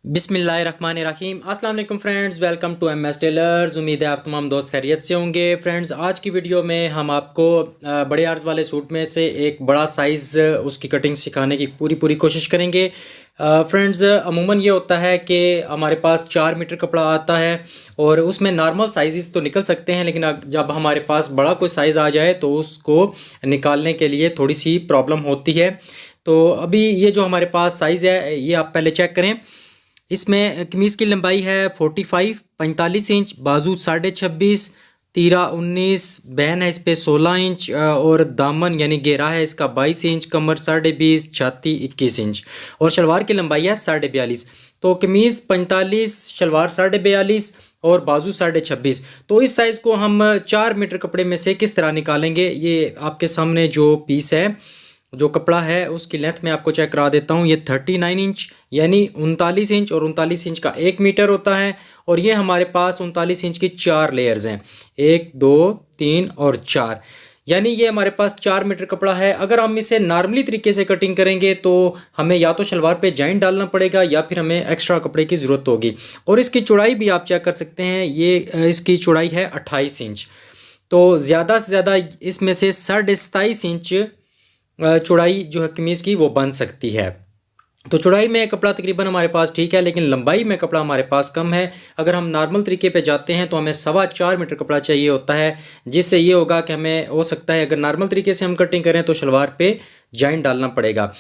बिस्मिल्लाहिर्रहमानिर्रहीम। अस्सलाम वालेकुम friends, welcome to M S tailors. उम्मीद है आप तमाम दोस्त खैरियत से होंगे। फ्रेंड्स, आज की वीडियो में हम आपको बड़े अर्ज़ वाले सूट में से एक बड़ा साइज़ उसकी कटिंग सिखाने की पूरी कोशिश करेंगे। फ्रेंड्स, अमूमन ये होता है कि हमारे पास 4 मीटर कपड़ा आता है और उसमें नॉर्मल साइज़ तो निकल सकते हैं, लेकिन जब हमारे पास बड़ा कोई साइज़ आ जाए तो उसको निकालने के लिए थोड़ी सी प्रॉब्लम होती है। तो अभी ये जो हमारे पास साइज़ है ये आप पहले चेक करें। इसमें कमीज़ की लंबाई है 45 इंच, बाजू 26.5, तीरा 19, बहन है इस पे 16 इंच और दामन यानी घेरा है इसका 22 इंच, कमर 20.5, छाती 21 इंच और शलवार की लंबाई है 42.5। तो कमीज़ 45, शलवार 42.5 और बाजू 26.5। तो इस साइज़ को हम 4 मीटर कपड़े में से किस तरह निकालेंगे, ये आपके सामने जो पीस है, जो कपड़ा है उसकी लेंथ में आपको चेक करा देता हूँ। ये 39 इंच यानी 39 इंच और 39 इंच का 1 मीटर होता है और ये हमारे पास 39 इंच की 4 लेयर्स हैं, 1 2 3 और 4, यानी ये हमारे पास 4 मीटर कपड़ा है। अगर हम इसे नॉर्मली तरीके से कटिंग करेंगे तो हमें या तो शलवार पे जॉइंट डालना पड़ेगा या फिर हमें एक्स्ट्रा कपड़े की ज़रूरत होगी। और इसकी चौड़ाई भी आप चेक कर सकते हैं, ये इसकी चौड़ाई है 28 इंच। तो ज़्यादा से ज़्यादा इसमें से 27.5 इंच चौड़ाई जो है कमीज़ की वो बन सकती है। तो चौड़ाई में कपड़ा तकरीबन हमारे पास ठीक है, लेकिन लंबाई में कपड़ा हमारे पास कम है। अगर हम नॉर्मल तरीके पे जाते हैं तो हमें 4.25 मीटर कपड़ा चाहिए होता है, जिससे ये होगा कि हमें हो सकता है अगर नॉर्मल तरीके से हम कटिंग करें तो शलवार पे जॉइंट डालना पड़ेगा।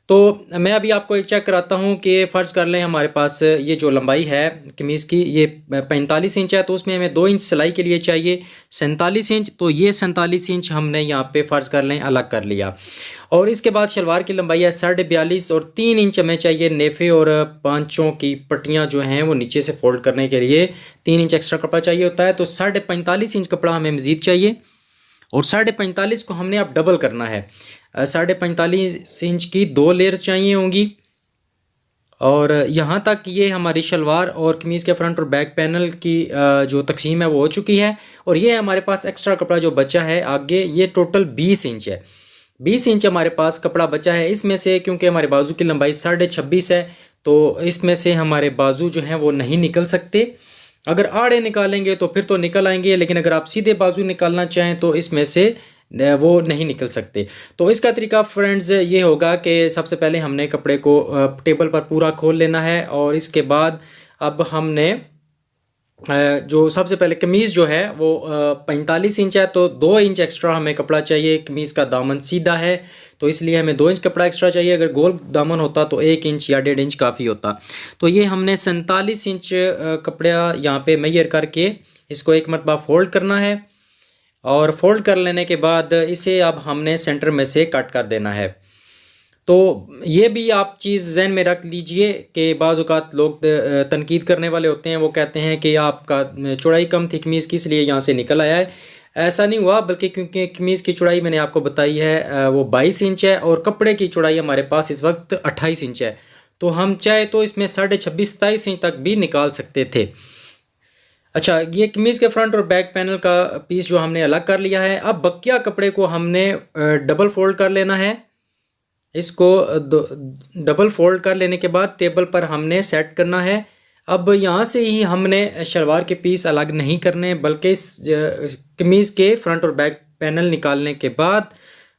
तो मैं अभी आपको एक चेक कराता हूँ कि फ़र्ज़ कर लें हमारे पास ये जो लंबाई है कमीज़ की ये 45 इंच है, तो उसमें हमें 2 इंच सिलाई के लिए चाहिए 47 इंच। तो ये 47 इंच हमने यहाँ पे फ़र्ज़ कर लें अलग कर लिया। और इसके बाद शलवार की लंबाई है 42.5 और 3 इंच हमें चाहिए नेफे और पांचों की पट्टियाँ जो हैं वो नीचे से फोल्ड करने के लिए 3 इंच एक्स्ट्रा कपड़ा चाहिए होता है। तो 45.5 इंच कपड़ा हमें मज़ीद चाहिए और 45.5 को हमने अब डबल करना है। 45.5 इंच की 2 लेयर्स चाहिए होंगी और यहाँ तक ये हमारी शलवार और कमीज़ के फ्रंट और बैक पैनल की जो तकसीम है वो हो चुकी है। और ये हमारे पास एक्स्ट्रा कपड़ा जो बचा है आगे, ये टोटल 20 इंच है। 20 इंच हमारे पास कपड़ा बचा है। इसमें से क्योंकि हमारे बाजू की लंबाई 26.5 है तो इसमें से हमारे बाजू जो हैं वो नहीं निकल सकते। अगर आड़े निकालेंगे तो फिर तो निकल आएंगे, लेकिन अगर आप सीधे बाजू निकालना चाहें तो इसमें से वो नहीं निकल सकते। तो इसका तरीका फ्रेंड्स ये होगा कि सबसे पहले हमने कपड़े को टेबल पर पूरा खोल लेना है और इसके बाद अब हमने जो सबसे पहले कमीज़ जो है वो 45 इंच है तो 2 इंच एक्स्ट्रा हमें कपड़ा चाहिए। कमीज़ का दामन सीधा है तो इसलिए हमें 2 इंच कपड़ा एक्स्ट्रा चाहिए। अगर गोल दामन होता तो 1 इंच या 1.5 इंच काफ़ी होता। तो ये हमने 47 इंच कपड़ा यहाँ पे मेजर करके इसको एक मरतबा फोल्ड करना है और फोल्ड कर लेने के बाद इसे अब हमने सेंटर में से कट कर देना है। तो ये भी आप चीज़ जहन में रख लीजिए कि बाज़ औक़ात लोग तनकीद करने वाले होते हैं, वो कहते हैं कि आपका चौड़ाई कम थी कमीज़ की इसलिए यहाँ से निकल आया है। ऐसा नहीं हुआ, बल्कि क्योंकि कमीज़ की चौड़ाई मैंने आपको बताई है वो 22 इंच है और कपड़े की चौड़ाई हमारे पास इस वक्त 28 इंच है। तो हम चाहे तो इसमें 26.5-27 इंच तक भी निकाल सकते थे। अच्छा, ये कमीज़ के फ्रंट और बैक पैनल का पीस जो हमने अलग कर लिया है। अब बकिया कपड़े को हमने डबल फोल्ड कर लेना है। इसको डबल फोल्ड कर लेने के बाद टेबल पर हमने सेट करना है। अब यहाँ से ही हमने शलवार के पीस अलग नहीं करने, बल्कि इस कमीज़ के फ्रंट और बैक पैनल निकालने के बाद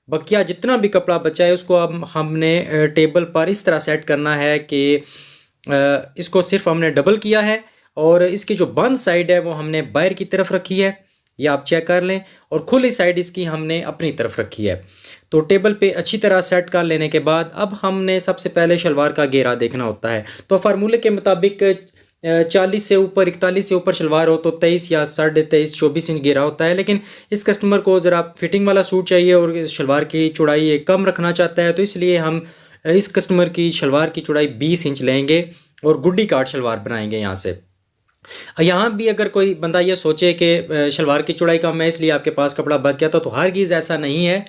बकिया जितना भी कपड़ा बचा है उसको अब हमने टेबल पर इस तरह सेट करना है कि इसको सिर्फ हमने डबल किया है और इसकी जो बंद साइड है वो हमने बाहर की तरफ रखी है, ये आप चेक कर लें, और खुली साइड इसकी हमने अपनी तरफ रखी है। तो टेबल पे अच्छी तरह सेट कर लेने के बाद अब हमने सबसे पहले शलवार का घेरा देखना होता है। तो फार्मूले के मुताबिक 40 से ऊपर 41 से ऊपर शलवार हो तो 23 या 23.5 24 इंच घेरा होता है। लेकिन इस कस्टमर को ज़रा फिटिंग वाला सूट चाहिए और इस शलवार की चौड़ाई कम रखना चाहता है, तो इसलिए हम इस कस्टमर की शलवार की चौड़ाई 20 इंच लेंगे और गुड्डी काट शलवार बनाएंगे। यहाँ से यहाँ भी अगर कोई बंदा ये सोचे कि शलवार की चौड़ाई कम है इसलिए आपके पास कपड़ा बच गया तो हरगिज़ ऐसा नहीं है,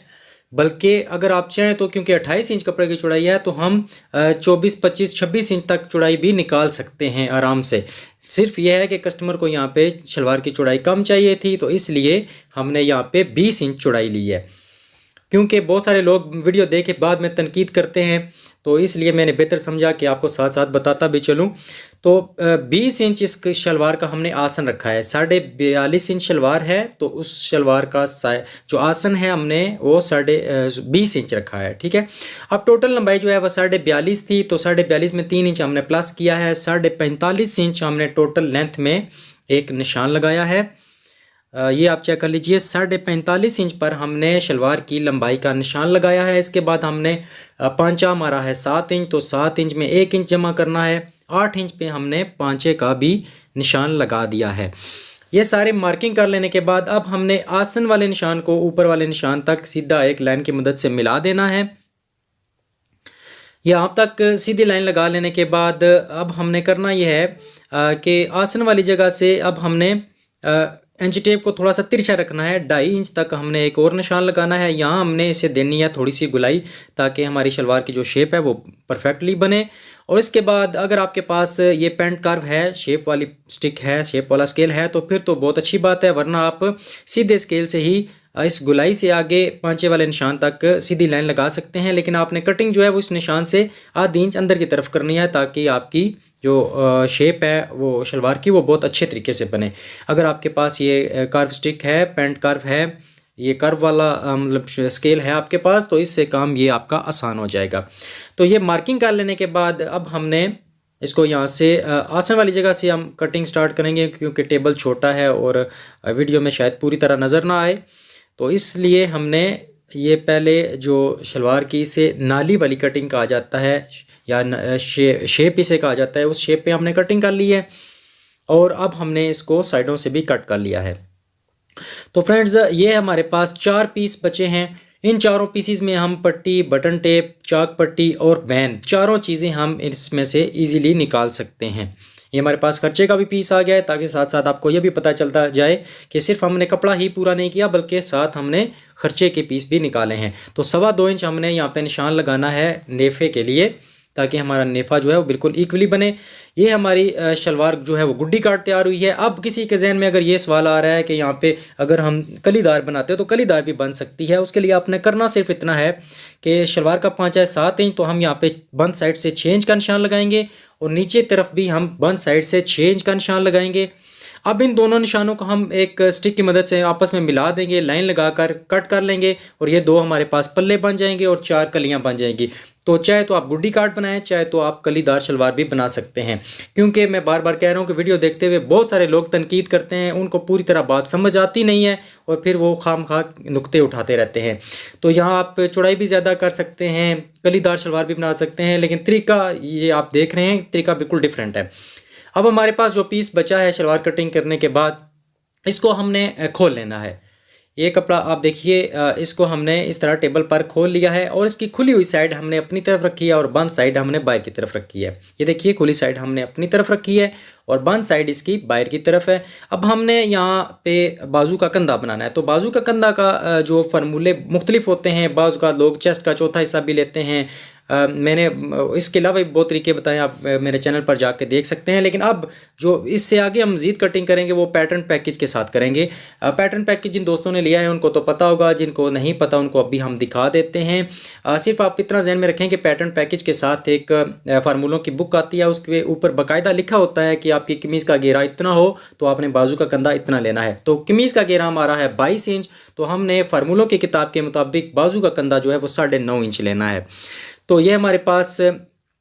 बल्कि अगर आप चाहें तो क्योंकि 28 इंच कपड़े की चौड़ाई है तो हम 24 25 26 इंच तक चौड़ाई भी निकाल सकते हैं आराम से। सिर्फ यह है कि कस्टमर को यहाँ पे शलवार की चौड़ाई कम चाहिए थी तो इसलिए हमने यहाँ पे 20 इंच चौड़ाई ली है। क्योंकि बहुत सारे लोग वीडियो देख के बाद में तनकीद करते हैं तो इसलिए मैंने बेहतर समझा कि आपको साथ साथ बताता भी चलूँ। तो 20 इंच इस शलवार का हमने आसन रखा है, 42.5 इंच शलवार है, तो उस शलवार का जो आसन है हमने वो 20 इंच रखा है, ठीक है। अब टोटल लंबाई जो है वह 42.5 थी, तो 42.5 में 3 इंच हमने प्लस किया है, 45.5 इंच हमने टोटल लेंथ में एक निशान लगाया है। ये आप चेक कर लीजिए, 45.5 इंच पर हमने शलवार की लंबाई का निशान लगाया है। इसके बाद हमने पांचा मारा है 7 इंच, तो 7 इंच में 1 इंच जमा करना है। 8 इंच पे हमने पांचे का भी निशान लगा दिया है। ये सारे मार्किंग कर लेने के बाद अब हमने आसन वाले निशान को ऊपर वाले निशान तक सीधा एक लाइन की मदद से मिला देना है। यहाँ तक सीधी लाइन लगा लेने के बाद अब हमने करना यह है कि आसन वाली जगह से अब हमने इंच टेप को थोड़ा सा तिरछा रखना है। 2.5 इंच तक हमने एक और निशान लगाना है। यहाँ हमने इसे देनी है थोड़ी सी गुलाई, ताकि हमारी शलवार की जो शेप है वो परफेक्टली बने। और इसके बाद अगर आपके पास ये पेंट कर्व है, शेप वाली स्टिक है, शेप वाला स्केल है, तो फिर तो बहुत अच्छी बात है, वरना आप सीधे स्केल से ही इस गुलाई से आगे पांचे वाले निशान तक सीधी लाइन लगा सकते हैं। लेकिन आपने कटिंग जो है वो इस निशान से आधी इंच अंदर की तरफ करनी है, ताकि आपकी जो शेप है वो शलवार की वो बहुत अच्छे तरीके से बने। अगर आपके पास ये कर्व स्टिक है, पेंट कर्व है, ये कर्व वाला मतलब स्केल है आपके पास, तो इससे काम ये आपका आसान हो जाएगा। तो ये मार्किंग कर लेने के बाद अब हमने इसको यहाँ से आसन वाली जगह से हम कटिंग स्टार्ट करेंगे, क्योंकि टेबल छोटा है और वीडियो में शायद पूरी तरह नज़र ना आए, तो इसलिए हमने ये पहले जो शलवार की इसे नाली वाली कटिंग कहा जाता है, या शेप इसे कहा जाता है, उस शेप पे हमने कटिंग कर ली है। और अब हमने इसको साइडों से भी कट कर लिया है। तो फ्रेंड्स, ये हमारे पास 4 पीस बचे हैं। इन चारों पीसीज में हम पट्टी, बटन टेप, चाक पट्टी और बैन, चारों चीज़ें हम इसमें से इजीली निकाल सकते हैं। ये हमारे पास खर्चे का भी पीस आ गया है, ताकि साथ साथ आपको ये भी पता चलता जाए कि सिर्फ हमने कपड़ा ही पूरा नहीं किया, बल्कि साथ हमने खर्चे के पीस भी निकाले हैं। तो 2.25 इंच हमने यहाँ पे निशान लगाना है नेफे के लिए, ताकि हमारा नेफा जो है वो बिल्कुल इक्वली बने। ये हमारी शलवार जो है वो गुड्डी काट तैयार हुई है। अब किसी के जहन में अगर ये सवाल आ रहा है कि यहाँ पे अगर हम कलीदार बनाते हैं तो कलीदार भी बन सकती है, उसके लिए आपने करना सिर्फ इतना है कि शलवार का पांचा है 7 इंच, तो हम यहाँ पे बंद साइड से 6 इंच का निशान लगाएंगे और नीचे तरफ भी हम बंद साइड से 6 इंच का निशान लगाएंगे। अब इन दोनों निशानों को हम एक स्टिक की मदद से आपस में मिला देंगे, लाइन लगाकर कट कर लेंगे और ये दो हमारे पास पल्ले बन जाएंगे और 4 कलियां बन जाएंगी। तो चाहे तो आप गुड्डी काट बनाएं, चाहे तो आप कलीदार शलवार भी बना सकते हैं। क्योंकि मैं बार बार कह रहा हूँ कि वीडियो देखते हुए बहुत सारे लोग तनकीद करते हैं, उनको पूरी तरह बात समझ आती नहीं है और फिर वो खामखा नुक्ते उठाते रहते हैं। तो यहाँ आप चौड़ाई भी ज़्यादा कर सकते हैं, कलीदार शलवार भी बना सकते हैं, लेकिन तरीका ये आप देख रहे हैं, तरीका बिल्कुल डिफरेंट है। अब हमारे पास जो पीस बचा है शलवार कटिंग करने के बाद, इसको हमने खोल लेना है। ये कपड़ा आप देखिए, इसको हमने इस तरह टेबल पर खोल लिया है और इसकी खुली हुई साइड हमने अपनी तरफ रखी है और बंद साइड हमने बाहर की तरफ रखी है। ये देखिए, खुली साइड हमने अपनी तरफ रखी है और बंद साइड इसकी बाहर की तरफ है। अब हमने यहाँ पे बाजू का कंधा बनाना है। तो बाजू का कंधा का जो फार्मूले मुख्तलिफ होते हैं, बाजू का लोग चेस्ट का चौथा हिस्सा भी लेते हैं। मैंने इसके अलावा भी बहुत तरीके बताए, आप मेरे चैनल पर जाके देख सकते हैं। लेकिन अब जो इससे आगे हम मज़ीद कटिंग करेंगे वो पैटर्न पैकेज के साथ करेंगे। पैटर्न पैकेज जिन दोस्तों ने लिया है उनको तो पता होगा, जिनको नहीं पता उनको अभी हम दिखा देते हैं। सिर्फ आप इतना ध्यान में रखें कि पैटर्न पैकेज के साथ एक फार्मूलों की बुक आती है, उसके ऊपर बाकायदा लिखा होता है कि आपकी कमीज़ का घेरा इतना हो तो आपने बाजू का कंधा इतना लेना है। तो कमीज़ का घेरा हमारा है 22 इंच, तो हमने फार्मूलों की किताब के मुताबिक बाजू का कंधा जो है वो 9.5 इंच लेना है। तो ये हमारे पास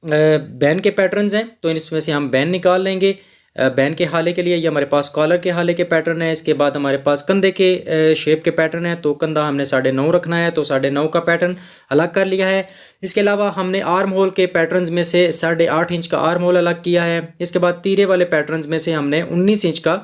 बैन के पैटर्न्स हैं, तो इसमें से हम बैन निकाल लेंगे। बैन के हाले के लिए ये हमारे पास कॉलर के हाले के पैटर्न है। इसके बाद हमारे पास कंधे के शेप के पैटर्न है, तो कंधा हमने 9.5 रखना है, तो 9.5 का पैटर्न अलग कर लिया है। इसके अलावा हमने आर्म होल के पैटर्न्स में से 8.5 इंच का आर्म होल अलग किया है। इसके बाद तीरे वाले पैटर्न्स में से हमने 19 इंच का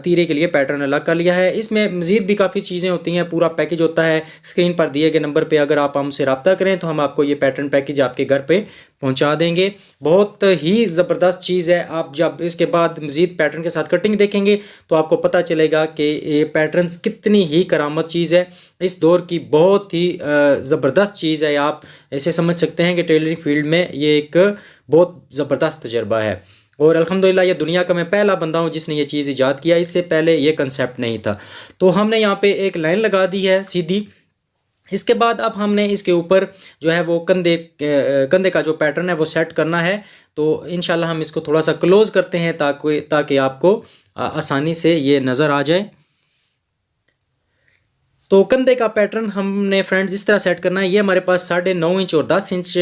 तीरे के लिए पैटर्न अलग कर लिया है। इसमें मज़ीद भी काफ़ी चीज़ें होती हैं, पूरा पैकेज होता है। स्क्रीन पर दिए गए नंबर पे अगर आप हमसे रब्ता करें तो हम आपको ये पैटर्न पैकेज आपके घर पे पहुंचा देंगे। बहुत ही ज़बरदस्त चीज़ है। आप जब इसके बाद मज़ीद पैटर्न के साथ कटिंग देखेंगे तो आपको पता चलेगा कि ये पैटर्न्स कितनी ही करामत चीज़ है, इस दौर की बहुत ही ज़बरदस्त चीज़ है। आप ऐसे समझ सकते हैं कि टेलरिंग फील्ड में ये एक बहुत ज़बरदस्त तजर्बा है और अल्हम्दुलिल्लाह ये दुनिया का मैं पहला बंदा हूँ जिसने ये चीज़ ईजाद किया। इससे पहले ये कंसेप्ट नहीं था। तो हमने यहाँ पे एक लाइन लगा दी है सीधी। इसके बाद अब हमने इसके ऊपर जो है वो कंधे का जो पैटर्न है वो सेट करना है। तो इंशाल्लाह हम इसको थोड़ा सा क्लोज करते हैं ताकि आपको आसानी से ये नज़र आ जाए। तो कंधे का पैटर्न हमने फ्रेंड्स इस तरह सेट करना है। ये हमारे पास 9.5 इंच और 10 इंच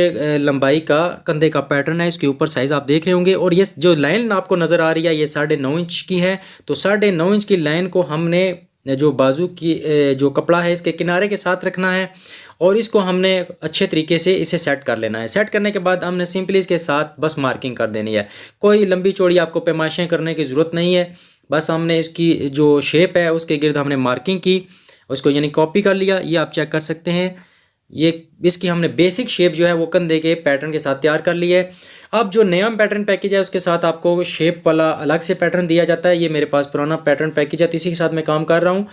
लंबाई का कंधे का पैटर्न है। इसके ऊपर साइज़ आप देख रहे होंगे और ये जो लाइन आपको नज़र आ रही है ये 9.5 इंच की है। तो 9.5 इंच की लाइन को हमने जो बाजू की जो कपड़ा है इसके किनारे के साथ रखना है और इसको हमने अच्छे तरीके से इसे सेट कर लेना है। सेट करने के बाद हमने सिंपली इसके साथ बस मार्किंग कर देनी है। कोई लंबी चौड़ी आपको पैमाइशें करने की ज़रूरत नहीं है। बस हमने इसकी जो शेप है उसके गिर्द हमने मार्किंग की, उसको यानी कॉपी कर लिया। ये आप चेक कर सकते हैं, ये इसकी हमने बेसिक शेप जो है वो कंधे के पैटर्न के साथ तैयार कर ली है। अब जो नया पैटर्न पैकेज है उसके साथ आपको शेप वाला अलग से पैटर्न दिया जाता है। ये मेरे पास पुराना पैटर्न पैकेज है, इसी के साथ मैं काम कर रहा हूँ।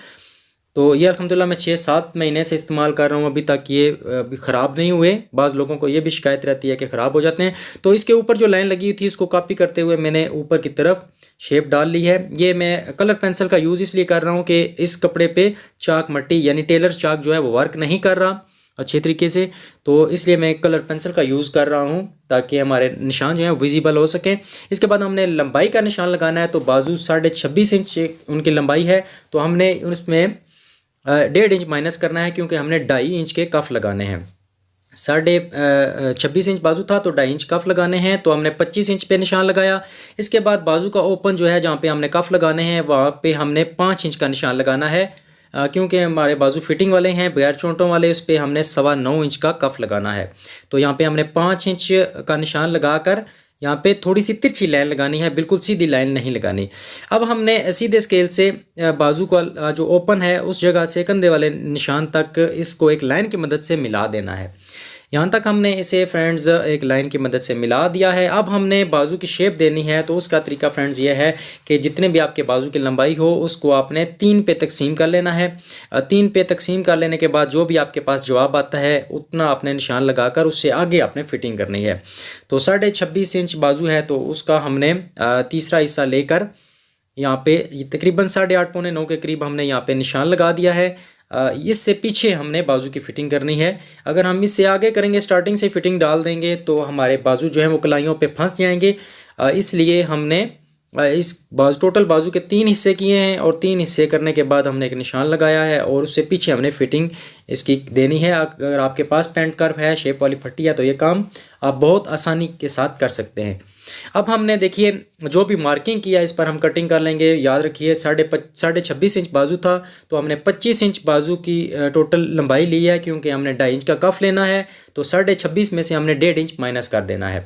तो ये अल्हम्दुलिल्लाह मैं 6-7 महीने से इस्तेमाल कर रहा हूँ, अभी तक ये ख़राब नहीं हुए। बाज़ लोगों को ये भी शिकायत रहती है कि ख़राब हो जाते हैं। तो इसके ऊपर जो लाइन लगी हुई थी उसको कॉपी करते हुए मैंने ऊपर की तरफ शेप डाल ली है। ये मैं कलर पेंसिल का यूज़ इसलिए कर रहा हूँ कि इस कपड़े पे चाक मट्टी यानी टेलर्स चाक जो है वो वर्क नहीं कर रहा अच्छे तरीके से, तो इसलिए मैं कलर पेंसिल का यूज़ कर रहा हूँ ताकि हमारे निशान जो हैं विजिबल हो सकें। इसके बाद हमने लंबाई का निशान लगाना है। तो बाजू 26.5 इंच उनकी लंबाई है, तो हमने उसमें 1.5 इंच माइनस करना है क्योंकि हमने 2.5 इंच के कफ लगाने हैं। 26.5 इंच बाजू था तो 2.5 इंच कफ लगाने हैं, तो हमने 25 इंच पे निशान लगाया। इसके बाद बाजू का ओपन जो है जहाँ पे हमने कफ लगाने हैं वहाँ पे हमने 5 इंच का निशान लगाना है क्योंकि हमारे बाजू फिटिंग वाले हैं बगैर चोंटों वाले, इस पर हमने 9.25 इंच का कफ लगाना है। तो यहाँ पे हमने 5 इंच का निशान लगाकर यहाँ पे थोड़ी सी तिरछी लाइन लगानी है, बिल्कुल सीधी लाइन नहीं लगानी। अब हमने सीधे स्केल से बाजू का जो ओपन है उस जगह से कंधे वाले निशान तक इसको एक लाइन की मदद से मिला देना है। यहाँ तक हमने इसे फ्रेंड्स एक लाइन की मदद से मिला दिया है। अब हमने बाजू की शेप देनी है, तो उसका तरीका फ्रेंड्स ये है कि जितने भी आपके बाजू की लंबाई हो उसको आपने 3 पे तकसीम कर लेना है। 3 पे तकसीम कर लेने के बाद जो भी आपके पास जवाब आता है उतना आपने निशान लगाकर उससे आगे आपने फिटिंग करनी है। तो 26.5 इंच बाजू है तो उसका हमने तीसरा हिस्सा लेकर यहाँ पे तकरीबन 8:30 पौने 9 के करीब हमने यहाँ पे निशान लगा दिया है। इससे पीछे हमने बाजू की फ़िटिंग करनी है। अगर हम इससे आगे करेंगे, स्टार्टिंग से फ़िटिंग डाल देंगे तो हमारे बाजू जो है वो कलाइयों पे फंस जाएंगे। इसलिए हमने इस टोटल बाजू के 3 हिस्से किए हैं और 3 हिस्से करने के बाद हमने एक निशान लगाया है और उससे पीछे हमने फ़िटिंग इसकी देनी है। अगर आपके पास पेंट कर्व है, शेप वाली फट्टी है, तो ये काम आप बहुत आसानी के साथ कर सकते हैं। अब हमने देखिए जो भी मार्किंग किया इस पर हम कटिंग कर लेंगे। याद रखिए 26.5 इंच बाजू था तो हमने 25 इंच बाजू की टोटल लंबाई ली है क्योंकि हमने 2.5 इंच का कफ लेना है। तो 26.5 में से हमने 1.5 इंच माइनस कर देना है।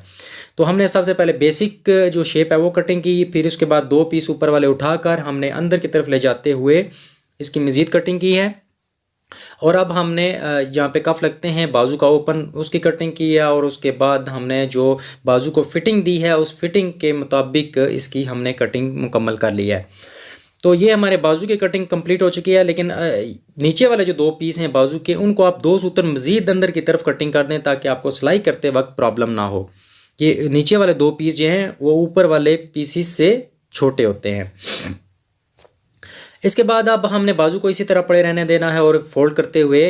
तो हमने सबसे पहले बेसिक जो शेप है वो कटिंग की, फिर उसके बाद 2 पीस ऊपर वाले उठाकर हमने अंदर की तरफ ले जाते हुए इसकी मज़ीद कटिंग की है। और अब हमने यहाँ पे कफ लगते हैं बाजू का ओपन उसकी कटिंग की है और उसके बाद हमने जो बाजू को फिटिंग दी है उस फिटिंग के मुताबिक इसकी हमने कटिंग मुकम्मल कर ली है। तो ये हमारे बाजू की कटिंग कंप्लीट हो चुकी है। लेकिन नीचे वाले जो 2 पीस हैं बाजू के उनको आप 2 सूत्र मज़ीद अंदर की तरफ कटिंग कर दें ताकि आपको सिलाई करते वक्त प्रॉब्लम ना हो। ये नीचे वाले 2 पीस जो हैं वो ऊपर वाले पीसीस से छोटे होते हैं। इसके बाद अब हमने बाजू को इसी तरह पड़े रहने देना है और फोल्ड करते हुए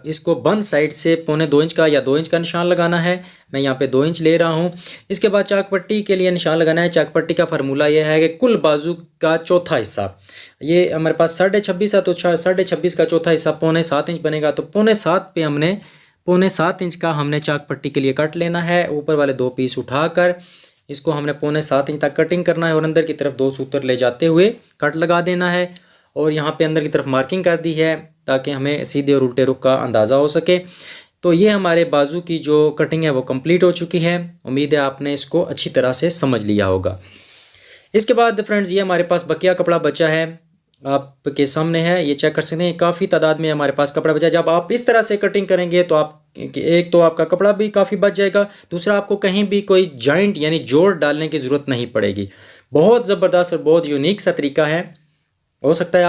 इसको बंद साइड से 1.25 इंच का या 2 इंच का निशान लगाना है। मैं यहाँ पे 2 इंच ले रहा हूँ। इसके बाद चाक पट्टी के लिए निशान लगाना है। चाक पट्टी का फार्मूला यह है कि कुल बाजू का चौथा हिस्सा, ये हमारे पास 26.5 है तो 26.5 का चौथा हिस्सा 7.25 इंच बनेगा। तो 7.25 पे हमने 7.25 इंच का हमने चाक पट्टी के लिए कट लेना है। ऊपर वाले 2 पीस उठाकर इसको हमने 7.25 इंच तक कटिंग करना है और अंदर की तरफ 2 सूत्र ले जाते हुए कट लगा देना है। और यहाँ पे अंदर की तरफ मार्किंग कर दी है ताकि हमें सीधे और उल्टे रुख का अंदाज़ा हो सके। तो ये हमारे बाजू की जो कटिंग है वो कंप्लीट हो चुकी है। उम्मीद है आपने इसको अच्छी तरह से समझ लिया होगा। इसके बाद फ्रेंड्स ये हमारे पास बकिया कपड़ा बचा है, आपके सामने है, ये चेक कर सकते हैं। काफ़ी तादाद में हमारे पास कपड़ा बचा है। जब आप इस तरह से कटिंग करेंगे तो आप एक तो आपका कपड़ा भी काफ़ी बच जाएगा, दूसरा आपको कहीं भी कोई जॉइंट यानी जोड़ डालने की ज़रूरत नहीं पड़ेगी। बहुत ज़बरदस्त और बहुत यूनिक सा तरीका है। हो सकता है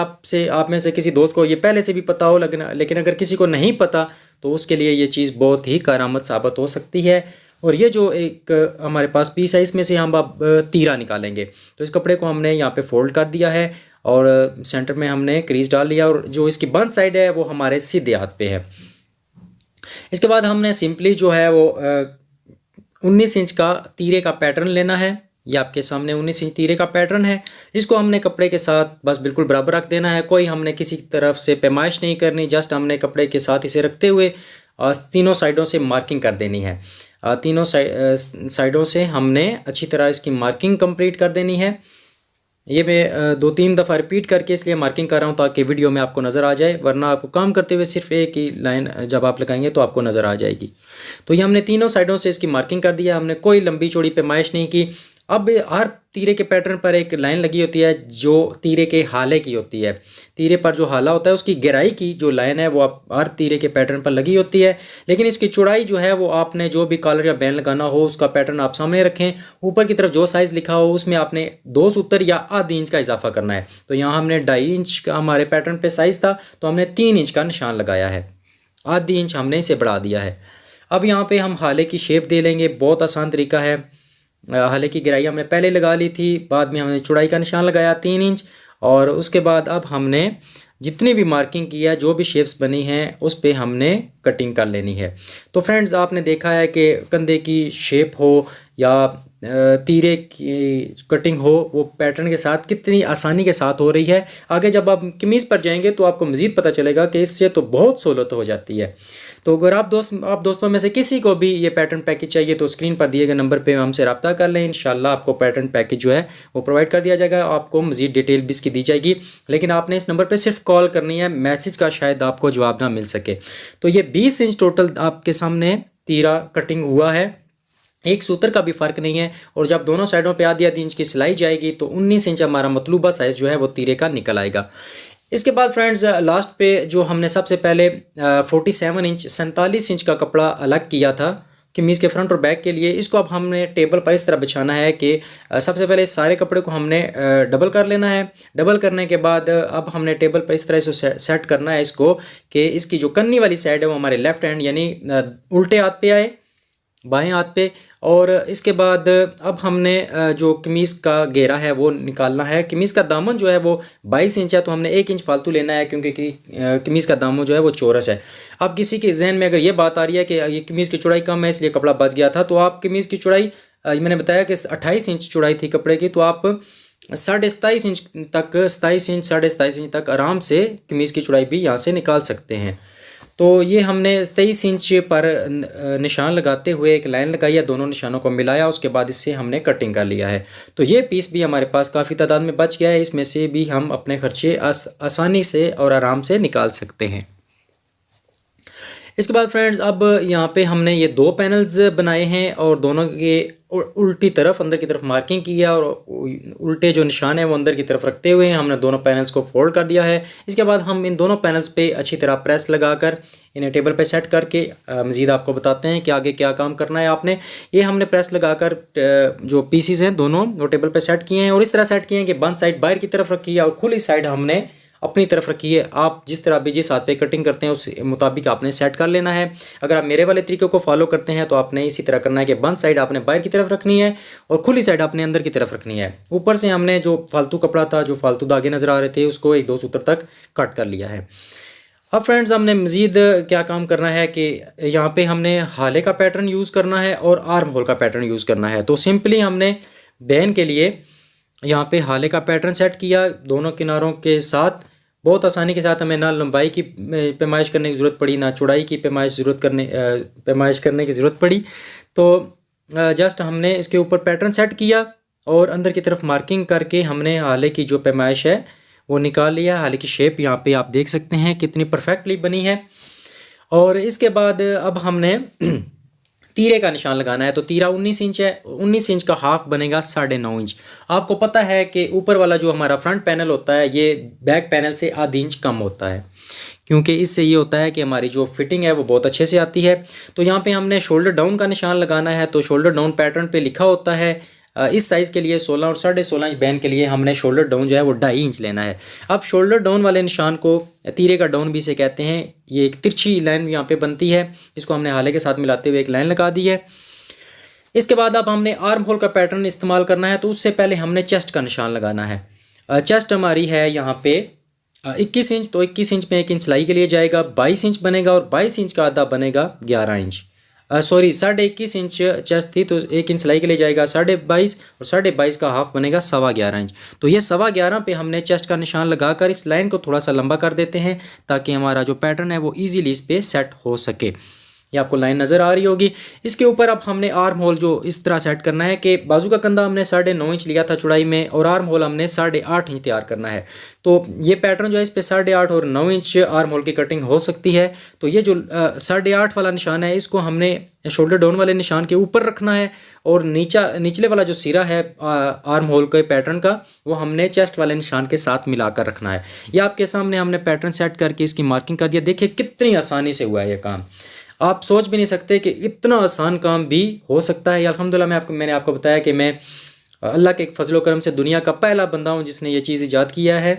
आप में से किसी दोस्त को ये पहले से भी पता हो, लेकिन अगर किसी को नहीं पता तो उसके लिए ये चीज़ बहुत ही कारआमद साबित हो सकती है। और ये जो एक हमारे पास पीस है इसमें से हम अब तीरा निकालेंगे। तो इस कपड़े को हमने यहाँ पे फोल्ड कर दिया है और सेंटर में हमने क्रीज डाल लिया और जो इसकी बंद साइड है वो हमारे सीधे हाथ पे है। इसके बाद हमने सिंपली जो है वो 19 इंच का तीरे का पैटर्न लेना है। ये आपके सामने 19 इंच तीरे का पैटर्न है। इसको हमने कपड़े के साथ बस बिल्कुल बराबर रख देना है। कोई हमने किसी तरफ से पैमाइश नहीं करनी, जस्ट हमने कपड़े के साथ इसे रखते हुए तीनों साइडों से मार्किंग कर देनी है। तीनों साइडों से हमने अच्छी तरह इसकी मार्किंग कंप्लीट कर देनी है। ये मैं 2-3 दफ़ा रिपीट करके इसलिए मार्किंग कर रहा हूँ ताकि वीडियो में आपको नज़र आ जाए, वरना आपको काम करते हुए सिर्फ एक ही लाइन जब आप लगाएंगे तो आपको नज़र आ जाएगी। तो ये हमने तीनों साइडों से इसकी मार्किंग कर दिया। हमने कोई लंबी चौड़ी पैमाइश नहीं की। अब हर तीरे के पैटर्न पर एक लाइन लगी होती है जो तीरे के हाले की होती है। तीरे पर जो हाला होता है उसकी गहराई की जो लाइन है वो हर तीरे के पैटर्न पर लगी होती है, लेकिन इसकी चौड़ाई जो है वो आपने जो भी कॉलर या बैन लगाना हो उसका पैटर्न आप सामने रखें। ऊपर की तरफ जो साइज़ लिखा हो उसमें आपने 2 सूत्र या आधी इंच का इजाफा करना है। तो यहाँ हमने 2.5 इंच का हमारे पैटर्न पर साइज़ था तो हमने 3 इंच का निशान लगाया है, आधी इंच हमने इसे बढ़ा दिया है। अब यहाँ पे हम हाले की शेप दे लेंगे। बहुत आसान तरीका है। हाले की गहराई हमने पहले लगा ली थी, बाद में हमने चौड़ाई का निशान लगाया 3 इंच, और उसके बाद अब हमने जितनी भी मार्किंग की है, जो भी शेप्स बनी हैं उस पे हमने कटिंग कर लेनी है। तो फ्रेंड्स आपने देखा है कि कंधे की शेप हो या तीरे की कटिंग हो वो पैटर्न के साथ कितनी आसानी के साथ हो रही है। आगे जब आप कमीज़ पर जाएंगे तो आपको मज़ीद पता चलेगा कि इससे तो बहुत सहूलत हो जाती है। तो अगर आप दोस्तों में से किसी को भी ये पैटर्न पैकेज चाहिए तो स्क्रीन पर दिए गए नंबर पे हमसे रब्ता कर लें। इंशाल्लाह आपको पैटर्न पैकेज जो है वो प्रोवाइड कर दिया जाएगा। आपको मज़ीद डिटेल भी इसकी दी जाएगी, लेकिन आपने इस नंबर पे सिर्फ कॉल करनी है, मैसेज का शायद आपको जवाब ना मिल सके। तो ये 20 इंच टोटल आपके सामने तीरा कटिंग हुआ है। एक सूत्र का भी फ़र्क नहीं है, और जब दोनों साइडों पे आधी इंच की सिलाई जाएगी तो 19 इंच हमारा मतलूबा साइज़ जो है वो तीरे का निकल आएगा। इसके बाद फ्रेंड्स लास्ट पे जो हमने सबसे पहले 47 इंच का कपड़ा अलग किया था कमीज़ के फ्रंट और बैक के लिए, इसको अब हमने टेबल पर इस तरह बिछाना है कि सबसे पहले इस सारे कपड़े को हमने डबल कर लेना है। डबल करने के बाद अब हमने टेबल पर इस तरह से सेट करना है इसको कि इसकी जो कन्नी वाली साइड है वो हमारे लेफ्ट हैंड यानी उल्टे हाथ पे आए, बाएं हाथ पे। और इसके बाद अब हमने जो कमीज़ का घेरा है वो निकालना है। कमीज़ का दामन जो है वो 22 इंच है, तो हमने 1 इंच फालतू लेना है क्योंकि कमीज़ का दामन जो है वो चौरस है। अब किसी के जहन में अगर ये बात आ रही है कि ये कमीज़ की चौड़ाई कम है इसलिए कपड़ा बच गया था, तो आप कमीज़ की चौड़ाई मैंने बताया कि 28 इंच चौड़ाई थी कपड़े की, तो आप 27.5 इंच तक 27 इंच 27.5 इंच तक आराम से कमीज़ की चौड़ाई भी यहाँ से निकाल सकते हैं। तो ये हमने 23 इंच पर निशान लगाते हुए एक लाइन लगाई है, दोनों निशानों को मिलाया, उसके बाद इससे हमने कटिंग कर लिया है। तो ये पीस भी हमारे पास काफ़ी तादाद में बच गया है, इसमें से भी हम अपने खर्चे आसानी से और आराम से निकाल सकते हैं। इसके बाद फ्रेंड्स अब यहाँ पे हमने ये 2 पैनल्स बनाए हैं और दोनों के उल्टी तरफ अंदर की तरफ मार्किंग की है, और उल्टे जो निशान है वो अंदर की तरफ रखते हुए हमने दोनों पैनल्स को फोल्ड कर दिया है। इसके बाद हम इन दोनों पैनल्स पे अच्छी तरह प्रेस लगाकर इन्हें टेबल पे सेट करके मज़ीद आपको बताते हैं कि आगे क्या काम करना है आपने। ये हमने प्रेस लगाकर जो पीसीज हैं दोनों वो टेबल पे सेट किए हैं, और इस तरह सेट किए हैं कि बंद साइड बाहर की तरफ रखी है और खुली साइड हमने अपनी तरफ रखी है। आप जिस तरह भी जिस हाथ पे कटिंग करते हैं उस मुताबिक आपने सेट कर लेना है। अगर आप मेरे वाले तरीके को फॉलो करते हैं तो आपने इसी तरह करना है कि बंद साइड आपने बाहर की तरफ रखनी है और खुली साइड आपने अंदर की तरफ रखनी है। ऊपर से हमने जो फालतू कपड़ा था, जो फालतू धागे नज़र आ रहे थे, उसको 1-2 सूत्र तक कट कर लिया है। अब फ्रेंड्स हमने मज़ीद क्या काम करना है कि यहाँ पे हमने हाले का पैटर्न यूज़ करना है और आर्म होल का पैटर्न यूज़ करना है। तो सिंपली हमने बहन के लिए यहाँ पे हाले का पैटर्न सेट किया दोनों किनारों के साथ। बहुत आसानी के साथ हमें ना लंबाई की पैमाइश करने की ज़रूरत पड़ी, ना चौड़ाई की पैमाइश करने की ज़रूरत पड़ी। तो जस्ट हमने इसके ऊपर पैटर्न सेट किया और अंदर की तरफ मार्किंग करके हमने हाले की जो पैमाइश है वो निकाल लिया। हाले की शेप यहाँ पे आप देख सकते हैं कितनी परफेक्टली बनी है। और इसके बाद अब हमने तीरे का निशान लगाना है। तो तीरा 19 इंच है, 19 इंच का हाफ बनेगा 9.5 इंच। आपको पता है कि ऊपर वाला जो हमारा फ्रंट पैनल होता है ये बैक पैनल से आधी इंच कम होता है, क्योंकि इससे ये होता है कि हमारी जो फिटिंग है वो बहुत अच्छे से आती है। तो यहाँ पे हमने शोल्डर डाउन का निशान लगाना है। तो शोल्डर डाउन पैटर्न पे लिखा होता है इस साइज़ के लिए 16 और 16.5 इंच बैन के लिए हमने शोल्डर डाउन जो है वो 2.5 इंच लेना है। अब शोल्डर डाउन वाले निशान को तीरे का डाउन भी इसे कहते हैं। ये एक तिरछी लाइन यहाँ पे बनती है, इसको हमने हाले के साथ मिलाते हुए एक लाइन लगा दी है। इसके बाद अब हमने आर्म होल का पैटर्न इस्तेमाल करना है। तो उससे पहले हमने चेस्ट का निशान लगाना है। चेस्ट हमारी है यहाँ पे 21 इंच, तो 21 इंच में 1 इंच सिलाई के लिए जाएगा, 22 इंच बनेगा और 22 इंच का आधा बनेगा 11 इंच। सॉरी 21.5 इंच चेस्ट थी तो 1 इंच सिलाई के लिए जाएगा 22.5 और 22.5 का हाफ बनेगा 11.25 इंच। तो ये 11.25 पे हमने चेस्ट का निशान लगाकर इस लाइन को थोड़ा सा लंबा कर देते हैं ताकि हमारा जो पैटर्न है वो ईजीली इस पर सेट हो सके। ये आपको लाइन नज़र आ रही होगी। इसके ऊपर अब हमने आर्म होल जो इस तरह सेट करना है कि बाजू का कंधा हमने 9.5 इंच लिया था चौड़ाई में और आर्म होल हमने 8.5 इंच तैयार करना है। तो ये पैटर्न जो है इस पे 8.5 और 9 इंच आर्म होल की कटिंग हो सकती है। तो ये जो 8.5 वाला निशान है इसको हमने शोल्डर डाउन वाले निशान के ऊपर रखना है और निचले वाला जो सिरा है आर्म होल के पैटर्न का वो हमने चेस्ट वाले निशान के साथ मिलाकर रखना है। ये आपके सामने हमने पैटर्न सेट करके इसकी मार्किंग कर दिया। देखिए कितनी आसानी से हुआ है ये काम, आप सोच भी नहीं सकते कि इतना आसान काम भी हो सकता है। अल्हम्दुलिल्लाह मैंने आपको बताया कि मैं अल्लाह के फजलो करम से दुनिया का पहला बंदा हूँ जिसने ये चीज़ ईजाद किया है।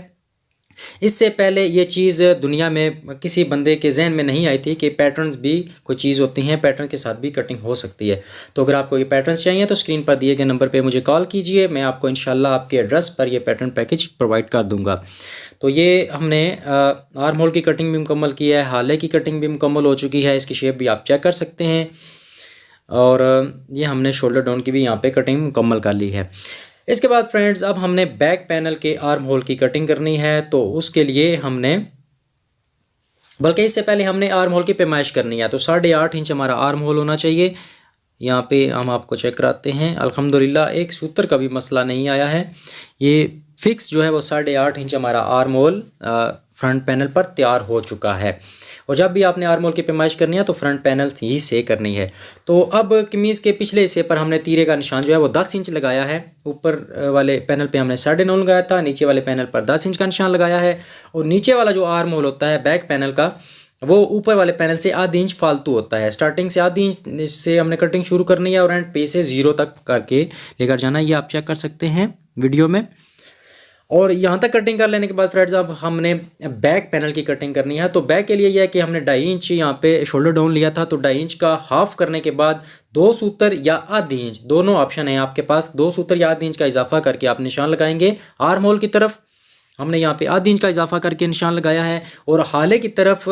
इससे पहले ये चीज़ दुनिया में किसी बंदे के जहन में नहीं आई थी कि पैटर्न्स भी कोई चीज़ होती हैं, पैटर्न के साथ भी कटिंग हो सकती है। तो अगर आपको ये पैटर्न्स चाहिए तो स्क्रीन पर दिए गए नंबर पे मुझे कॉल कीजिए, मैं आपको इंशाल्लाह आपके एड्रेस पर ये पैटर्न पैकेज प्रोवाइड कर दूंगा। तो ये हमने आर्म होल की कटिंग भी मुकम्मल की है, हाले की कटिंग भी मुकम्मल हो चुकी है, इसकी शेप भी आप चेक कर सकते हैं और ये हमने शोल्डर डाउन की भी यहाँ पे कटिंग मुकम्मल कर ली है। इसके बाद फ्रेंड्स अब हमने बैक पैनल के आर्म होल की कटिंग करनी है। तो उसके लिए हमने बल्कि इससे पहले हमने आर्म होल की पैमाइश करनी है। तो 8.5 इंच हमारा आर्म होल होना चाहिए। यहाँ पे हम आपको चेक कराते हैं, अल्हम्दुलिल्लाह एक सूत्र का भी मसला नहीं आया है। ये फिक्स जो है वो 8.5 इंच हमारा आर्म होल फ्रंट पैनल पर तैयार हो चुका है। और जब भी आपने आर्म होल की पैमाइश करनी है तो फ्रंट पैनल ही से करनी है। तो अब कमीज़ के पिछले हिस्से पर हमने तीरे का निशान जो है वो 10 इंच लगाया है। ऊपर वाले पैनल पे हमने 9.5 लगाया था, नीचे वाले पैनल पर 10 इंच का निशान लगाया है। और नीचे वाला जो आर्म होल होता है बैक पैनल का वो ऊपर वाले पैनल से आधी इंच फालतू होता है। स्टार्टिंग से आधी इंच से हमने कटिंग शुरू करनी है और एंड पे से 0 तक करके लेकर जाना। ये आप चेक कर सकते हैं वीडियो में। और यहाँ तक कटिंग कर लेने के बाद फ्रेंड्स अब हमने बैक पैनल की कटिंग करनी है। तो बैक के लिए यह है कि हमने 2.5 इंच यहाँ पे शोल्डर डाउन लिया था, तो 2.5 इंच का हाफ करने के बाद 2 सूत्र या आधी इंच, दोनों ऑप्शन है आपके पास। 2 सूत्र या आधी इंच का इजाफा करके आप निशान लगाएंगे आर्म होल की तरफ। हमने यहाँ पे आधी इंच का इजाफा करके निशान लगाया है और हाले की तरफ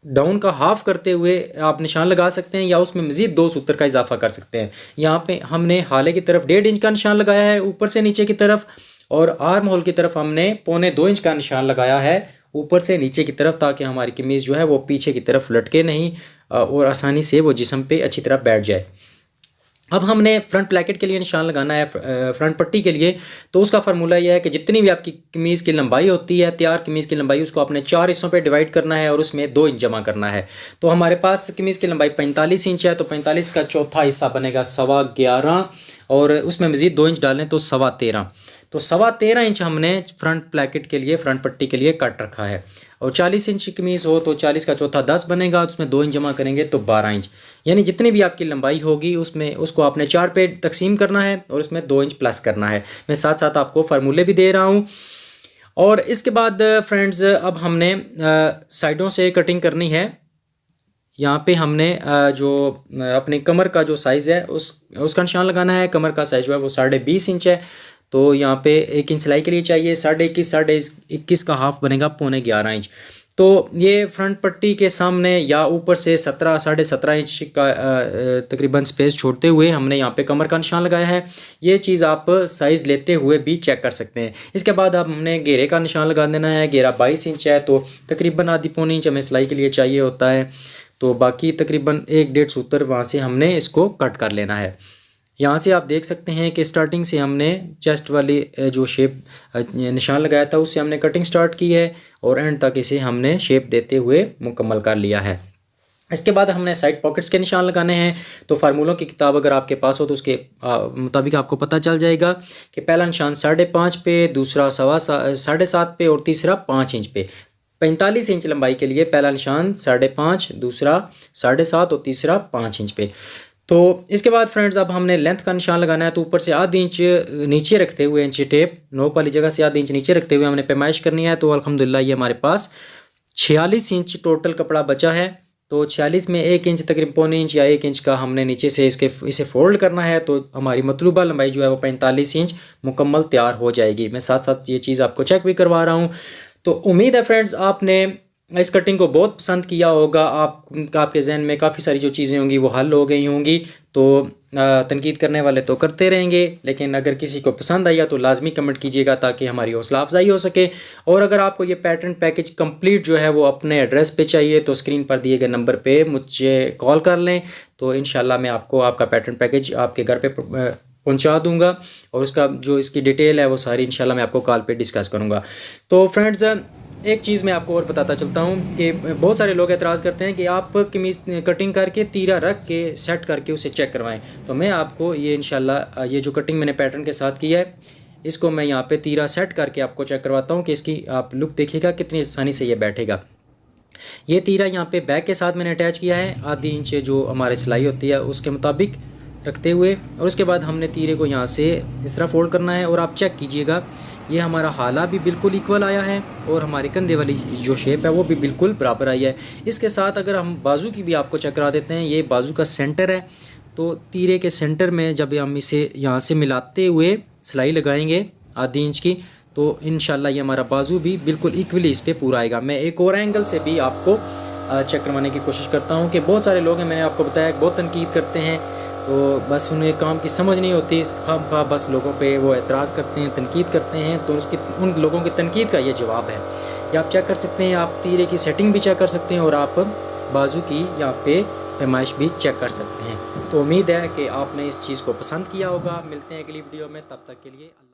डाउन का हाफ करते हुए आप निशान लगा सकते हैं या उसमें मज़ीद 2 सूत्र का इजाफा कर सकते हैं। यहाँ पे हमने हाले की तरफ 1.5 इंच का निशान लगाया है ऊपर से नीचे की तरफ और आर्म होल की तरफ हमने 1.25 इंच का निशान लगाया है ऊपर से नीचे की तरफ, ताकि हमारी कमीज़ जो है वो पीछे की तरफ लटके नहीं और आसानी से वो जिस्म पे अच्छी तरह बैठ जाए। अब हमने फ्रंट प्लैकेट के लिए निशान लगाना है फ्रंट पट्टी के लिए। तो उसका फार्मूला यह है कि जितनी भी आपकी कमीज़ की लंबाई होती है, तैयार कमीज़ की लंबाई, उसको आपने 4 हिस्सों पे डिवाइड करना है और उसमें 2 इंच जमा करना है। तो हमारे पास कमीज़ की लंबाई 45 इंच है, तो 45 का चौथा हिस्सा बनेगा 11.25 और उसमें मज़ीद 2 इंच डालें तो 13.25। तो 13.25 इंच हमने फ्रंट प्लैकेट के लिए, फ्रंट पट्टी के लिए कट रखा है। और 40 इंच की कमीज़ हो तो 40 का चौथा 10 बनेगा, उसमें 2 इंच जमा करेंगे तो 12 इंच। यानी जितनी भी आपकी लंबाई होगी उसमें उसको आपने 4 पे तकसीम करना है और उसमें 2 इंच प्लस करना है। मैं साथ साथ आपको फार्मूले भी दे रहा हूँ। और इसके बाद फ्रेंड्स अब हमने साइडों से कटिंग करनी है। यहाँ पे हमने जो अपनी कमर का जो साइज़ है उसका निशान लगाना है। कमर का साइज़ जो है वो 20.5 इंच है। तो यहाँ पे 1 इंच सिलाई के लिए चाहिए 21.5 का हाफ बनेगा 11.25 इंच। तो ये फ्रंट पट्टी के सामने या ऊपर से 17.5 इंच का तकरीबन स्पेस छोड़ते हुए हमने यहाँ पे कमर का निशान लगाया है। ये चीज़ आप साइज़ लेते हुए भी चेक कर सकते हैं। इसके बाद अब हमने घेरे का निशान लगा देना है। घेरा 22 इंच है तो तकरीबन आधी पौनी इंच हमें सिलाई के लिए चाहिए होता है। तो बाकी तकरीबन 1.5 सूत्र वहाँ से हमने इसको कट कर लेना है। यहाँ से आप देख सकते हैं कि स्टार्टिंग से हमने चेस्ट वाली जो शेप निशान लगाया था उससे हमने कटिंग स्टार्ट की है और एंड तक इसे हमने शेप देते हुए मुकम्मल कर लिया है। इसके बाद हमने साइड पॉकेट्स के निशान लगाने हैं। तो फार्मूलों की किताब अगर आपके पास हो तो उसके मुताबिक आपको पता चल जाएगा कि पहला निशान 5.5 पे, दूसरा 7.5 पे और तीसरा 5 इंच पे। 45 इंच लंबाई के लिए पहला निशान 5.5, दूसरा 7.5 और तीसरा 5 इंच पे। तो इसके बाद फ्रेंड्स अब हमने लेंथ का निशान लगाना है। तो ऊपर से आधी इंच नीचे रखते हुए, इंची टेप नोक वाली जगह से आधी इंच नीचे रखते हुए हमने पैमाइश करनी है। तो अल्हम्दुलिल्लाह ये हमारे पास 46 इंच टोटल कपड़ा बचा है। तो 46 में 1 इंच तकरीबन पौने इंच या 1 इंच का हमने नीचे से इसे फोल्ड करना है, तो हमारी मतलूबा लंबाई जो है वो 45 इंच मुकम्मल तैयार हो जाएगी। मैं साथ साथ ये चीज़ आपको चेक भी करवा रहा हूँ। तो उम्मीद है फ्रेंड्स आपने इस कटिंग को बहुत पसंद किया होगा। आपके जहन में काफ़ी सारी जो चीज़ें होंगी वो हल हो गई होंगी। तो तनकीद करने वाले तो करते रहेंगे, लेकिन अगर किसी को पसंद आया तो लाजमी कमेंट कीजिएगा ताकि हमारी हौसला अफजाई हो सके। और अगर आपको ये पैटर्न पैकेज कंप्लीट जो है वो अपने एड्रेस पे चाहिए तो स्क्रीन पर दिए गए नंबर पे मुझे कॉल कर लें, तो इंशाल्लाह मैं आपको आपका पैटर्न पैकेज आपके घर पे पहुंचा दूंगा। और उसका जो इसकी डिटेल है वो सारी इंशाल्लाह मैं आपको कॉल पे डिस्कस करूंगा। तो फ्रेंड्स एक चीज़ मैं आपको और बताता चलता हूँ कि बहुत सारे लोग एतराज़ करते हैं कि आप कमीज़ कटिंग करके तीरा रख के सेट करके उसे चेक करवाएं। तो मैं आपको ये इंशाल्लाह ये जो कटिंग मैंने पैटर्न के साथ किया है इसको मैं यहाँ पे तीरा सेट करके आपको चेक करवाता हूँ कि इसकी आप लुक देखिएगा कितनी आसानी से ये बैठेगा। ये तीरा यहाँ पे बैक के साथ मैंने अटैच किया है, आधी इंच जो हमारी सिलाई होती है उसके मुताबिक रखते हुए। और उसके बाद हमने तीरे को यहाँ से इस तरह फोल्ड करना है और आप चेक कीजिएगा ये हमारा हाला भी बिल्कुल इक्वल आया है और हमारे कंधे वाली जो शेप है वो भी बिल्कुल बराबर आई है। इसके साथ अगर हम बाजू की भी आपको चेक करा देते हैं, ये बाजू का सेंटर है, तो तीरे के सेंटर में जब हम इसे यहाँ से मिलाते हुए सिलाई लगाएंगे आधी इंच की, तो इंशाल्लाह ये हमारा बाजू भी बिल्कुल इक्वली इस पर पूरा आएगा। मैं एक और एंगल से भी आपको चेक करवाने की कोशिश करता हूँ कि बहुत सारे लोग हैं, मैंने आपको बताया बहुत तनकीद करते हैं, तो बस उन्हें काम की समझ नहीं होती, खामखा बस लोगों पे वो एतराज़ करते हैं, तनकीद करते हैं। तो उन लोगों की तनकीद का ये जवाब है। या आप चेक कर सकते हैं, आप तीरे की सेटिंग भी चेक कर सकते हैं और आप बाजू की यहाँ पे पैमाइश भी चेक कर सकते हैं। तो उम्मीद है कि आपने इस चीज़ को पसंद किया होगा। मिलते हैं अगली वीडियो में, तब तक के लिए अल्लाह।